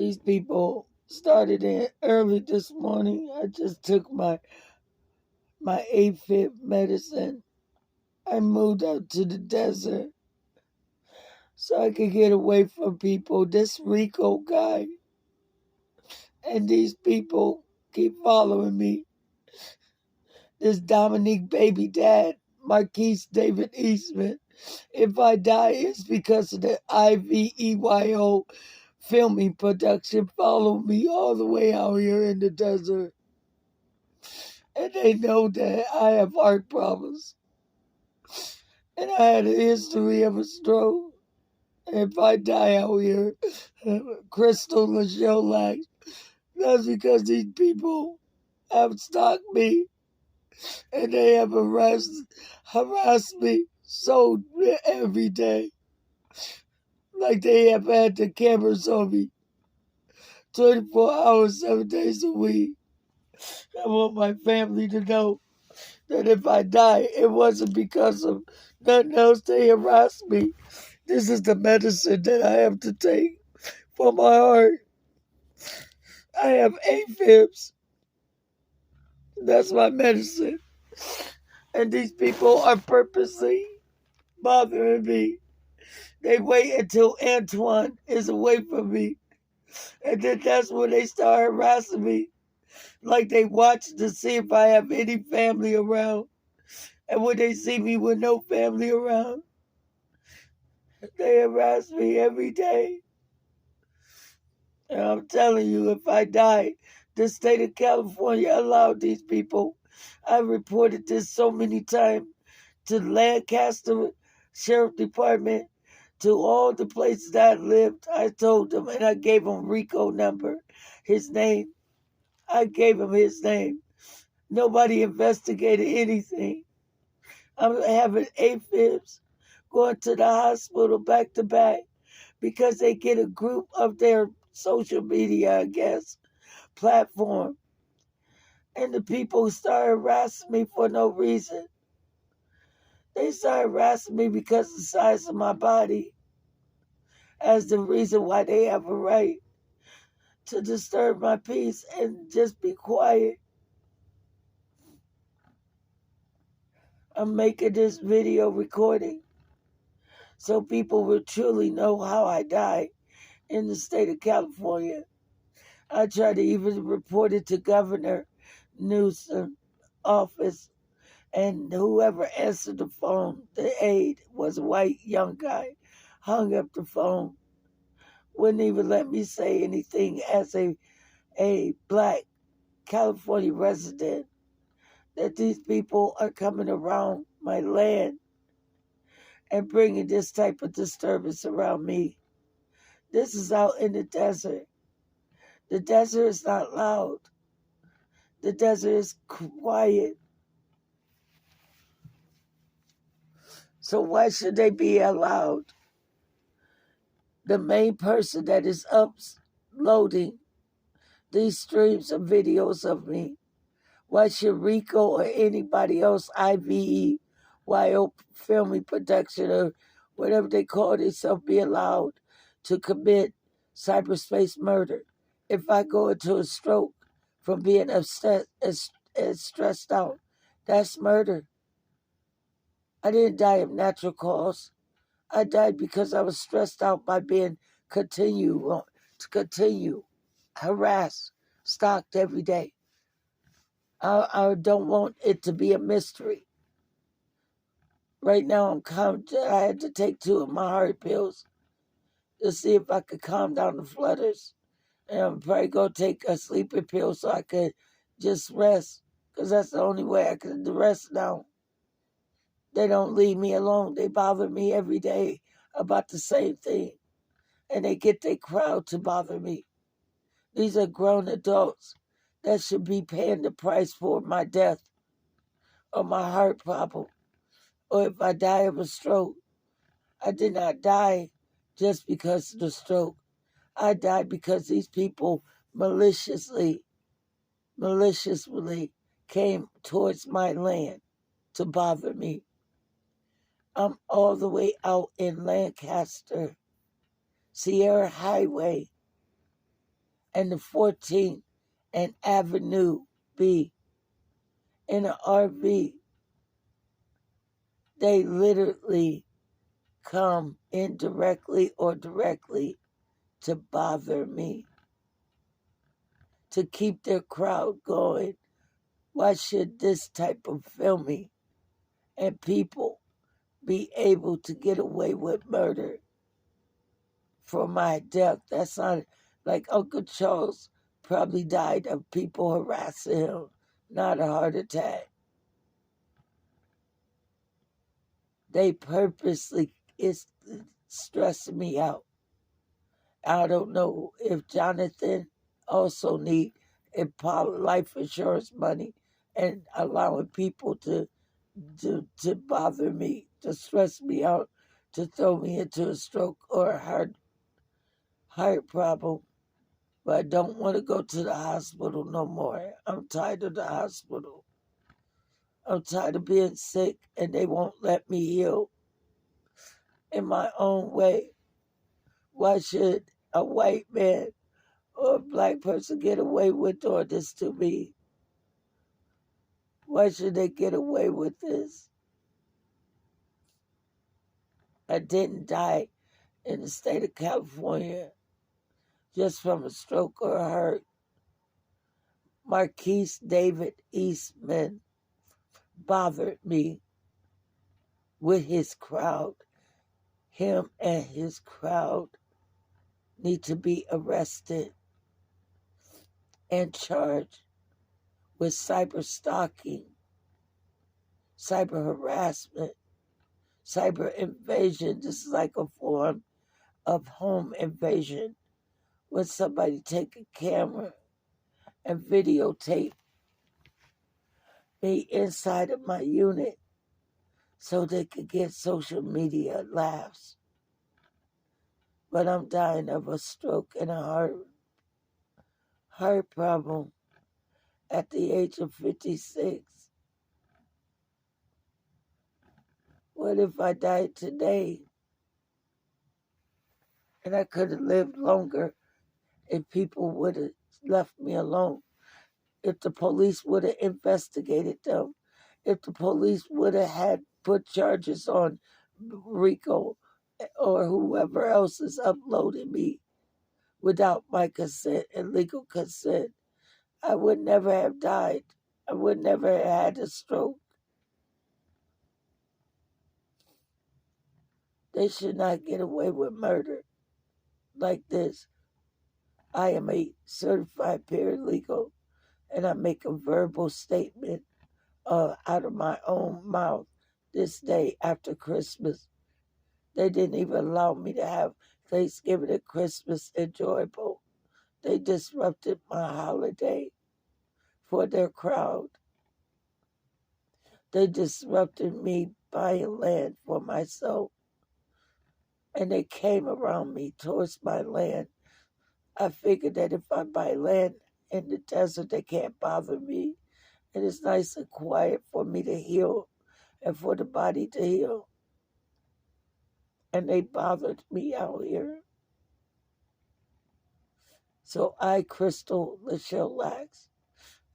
These people started in early this morning. I just took my AFib medicine. I moved out to the desert so I could get away from people. This Rico guy and these people keep following me. This Dominique baby dad, Marques David Eastman. If I die, it's because of the Iveyo filming production. Follow me all the way out here in the desert. And they know that I have heart problems. And I had a history of a stroke. If I die out here, Crystal Lachelle, that's because these people have stalked me and they have harassed me so every day. Like they have had the cameras on me 24 hours, 7 days a week. I want my family to know that if I die, it wasn't because of nothing else. They harassed me. This is the medicine that I have to take for my heart. I have AFibs. That's my medicine. And these people are purposely bothering me. They wait until Antoine is away from me. And then that's when they start harassing me. Like they watch to see if I have any family around. And when they see me with no family around, they harass me every day. And I'm telling you, if I die, the state of California allowed these people. I reported this so many times to Lancaster Sheriff Department, to all the places that I lived. I told them, and I gave them Rico number, his name. I gave him his name. Nobody investigated anything. I'm having AFibs, going to the hospital back to back because they get a group of their social media, I guess, platform. And the people start harassing me for no reason. They start harassing me because of the size of my body as the reason why they have a right to disturb my peace and just be quiet. I'm making this video recording so people will truly know how I died in the state of California. I tried to even report it to Governor Newsom's office, and whoever answered the phone, the aide, was a white young guy, hung up the phone, wouldn't even let me say anything as a black California resident, that these people are coming around my land and bringing this type of disturbance around me. This is out in the desert. The desert is not loud. The desert is quiet. So why should they be allowed? The main person that is uploading these streams of videos of me, why should Rico or anybody else, Iveyo filming production or whatever they call themselves, be allowed to commit cyberspace murder? If I go into a stroke from being upset and stressed out, that's murder. I didn't die of natural cause. I died because I was stressed out by being continue harassed, stalked every day. I don't want it to be a mystery. Right now, I'm calm. I had to take 2 of my heart pills to see if I could calm down the flutters. And I'm probably going to take a sleeping pill so I could just rest, because that's the only way I can rest now. They don't leave me alone. They bother me every day about the same thing. And they get their crowd to bother me. These are grown adults that should be paying the price for my death or my heart problem or if I die of a stroke. I did not die just because of the stroke. I died because these people maliciously came towards my land to bother me. I'm all the way out in Lancaster, Sierra Highway. and the 14th and Avenue B in an RV. They literally come indirectly or directly to bother me, to keep their crowd going. Why should this type of filming and people be able to get away with murder for my death? That's not like Uncle Charles probably died of people harassing him, not a heart attack. They purposely, it's stressing me out. I don't know if Jonathan also need life insurance money and allowing people to bother me, to stress me out, to throw me into a stroke or a heart problem. But I don't want to go to the hospital no more. I'm tired of the hospital. I'm tired of being sick and they won't let me heal in my own way. Why should a white man or a black person get away with doing this to me? Why should they get away with this? I didn't die in the state of California just from a stroke or a heart. Marques David Eastman bothered me with his crowd. Him and his crowd need to be arrested and charged with cyber stalking, cyber harassment, cyber invasion. This is like a form of home invasion when somebody take a camera and videotape me inside of my unit so they could get social media laughs. But I'm dying of a stroke and a heart problem at the age of 56. What if I died today? And I could have lived longer if people would have left me alone. If the police would have investigated them. If the police would have had put charges on Rico or whoever else is uploading me without my consent and legal consent, I would never have died. I would never have had a stroke. They should not get away with murder like this. I am a certified paralegal, and I make a verbal statement out of my own mouth this day after Christmas. They didn't even allow me to have Thanksgiving and Christmas enjoyable. They disrupted my holiday for their crowd. They disrupted me buying land for myself. And they came around me towards my land. I figured that if I buy land in the desert, they can't bother me. And it's nice and quiet for me to heal and for the body to heal. And they bothered me out here. So I, Crystal Lachelle Lax,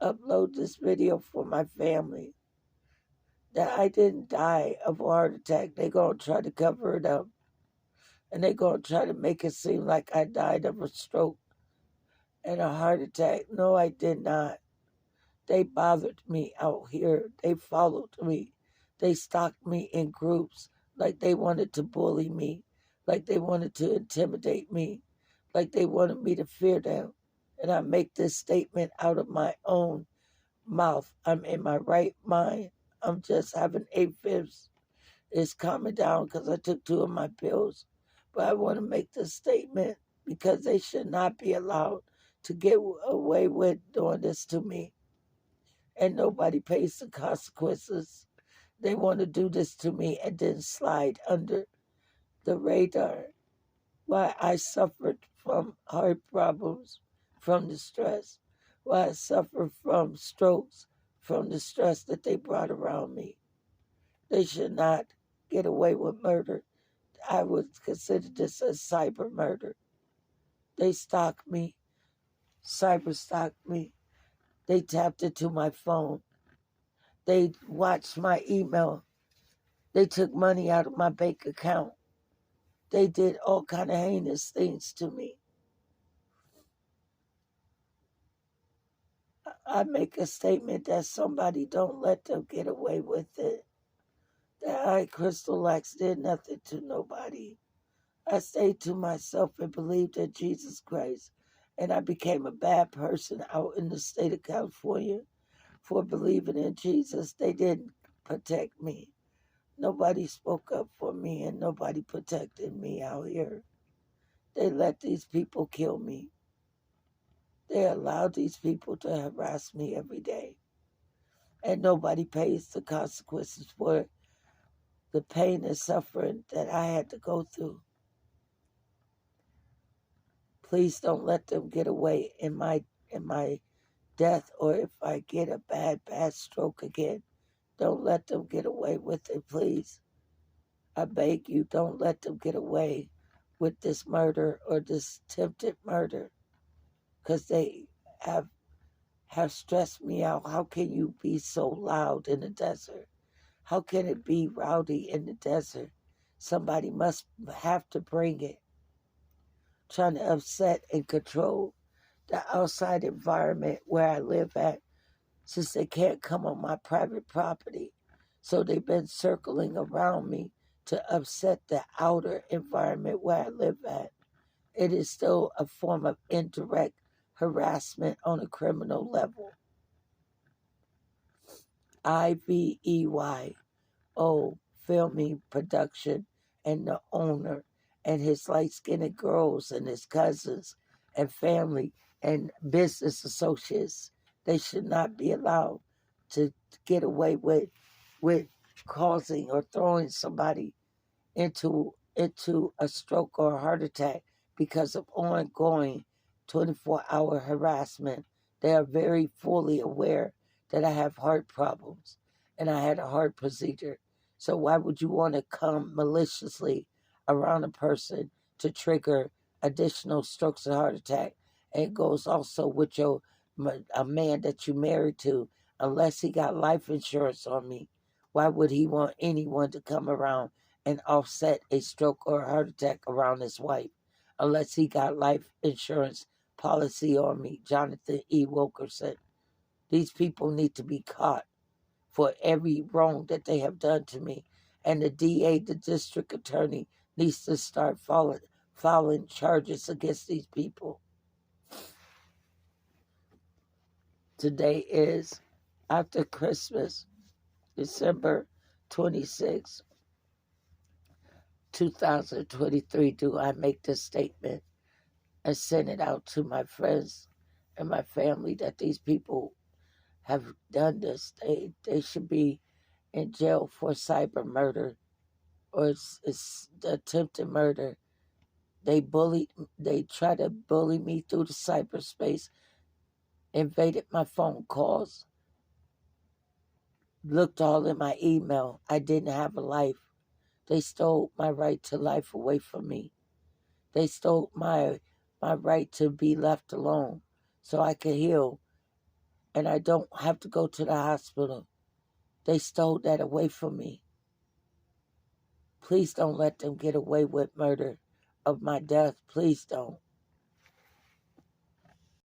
upload this video for my family that I didn't die of a heart attack. They're going to try to cover it up. And they're going to try to make it seem like I died of a stroke and a heart attack. No, I did not. They bothered me out here. They followed me. They stalked me in groups like they wanted to bully me, like they wanted to intimidate me, like they wanted me to fear them. And I make this statement out of my own mouth. I'm in my right mind. I'm just having 8/5. It's calming down because I took 2 of my pills. But I want to make this statement because they should not be allowed to get away with doing this to me. And nobody pays the consequences. They want to do this to me and then slide under the radar. Why I suffered from heart problems from the stress. Why I suffered from strokes from the stress that they brought around me. They should not get away with murder. I would consider this a cyber murder. They stalked me. cyber stalked me. They tapped into my phone. They watched my email. They took money out of my bank account. They did all kind of heinous things to me. I make a statement that somebody don't let them get away with it. That I, Crystal Lax, did nothing to nobody. I stayed to myself and believed in Jesus Christ. And I became a bad person out in the state of California for believing in Jesus. They didn't protect me. Nobody spoke up for me and nobody protected me out here. They let these people kill me. They allowed these people to harass me every day. And nobody pays the consequences for the pain and suffering that I had to go through. Please don't let them get away in my death, or if I get a bad stroke again. Don't let them get away with it, please. I beg you, don't let them get away with this murder or this attempted murder, because they have stressed me out. How can you be so loud in the desert? How can it be rowdy in the desert? Somebody must have to bring it, trying to upset and control the outside environment where I live at, since they can't come on my private property. So they've been circling around me to upset the outer environment where I live at. It is still a form of indirect harassment on a criminal level. Iveyo filming production, and the owner and his light-skinned girls and his cousins and family and business associates, they should not be allowed to get away with causing or throwing somebody into a stroke or a heart attack because of ongoing 24-hour harassment. They are very fully aware that I have heart problems and I had a heart procedure. So why would you want to come maliciously around a person to trigger additional strokes and heart attack? And it goes also with a man that you married to. Unless he got life insurance on me, why would he want anyone to come around and offset a stroke or a heart attack around his wife, unless he got life insurance policy on me? Jonathan E. Wilkerson. These people need to be caught for every wrong that they have done to me. And the DA, the district attorney, needs to start filing charges against these people. Today is after Christmas, December 26, 2023. Do I make this statement and send it out to my friends and my family that these people have done this? They should be in jail for cyber murder, or it's attempted murder. They try to bully me through the cyberspace, invaded my phone calls, looked all in my email. I didn't have a life. They stole my right to life away from me. They stole my right to be left alone so I could heal and I don't have to go to the hospital. They stole that away from me. Please don't let them get away with murder of my death. Please don't.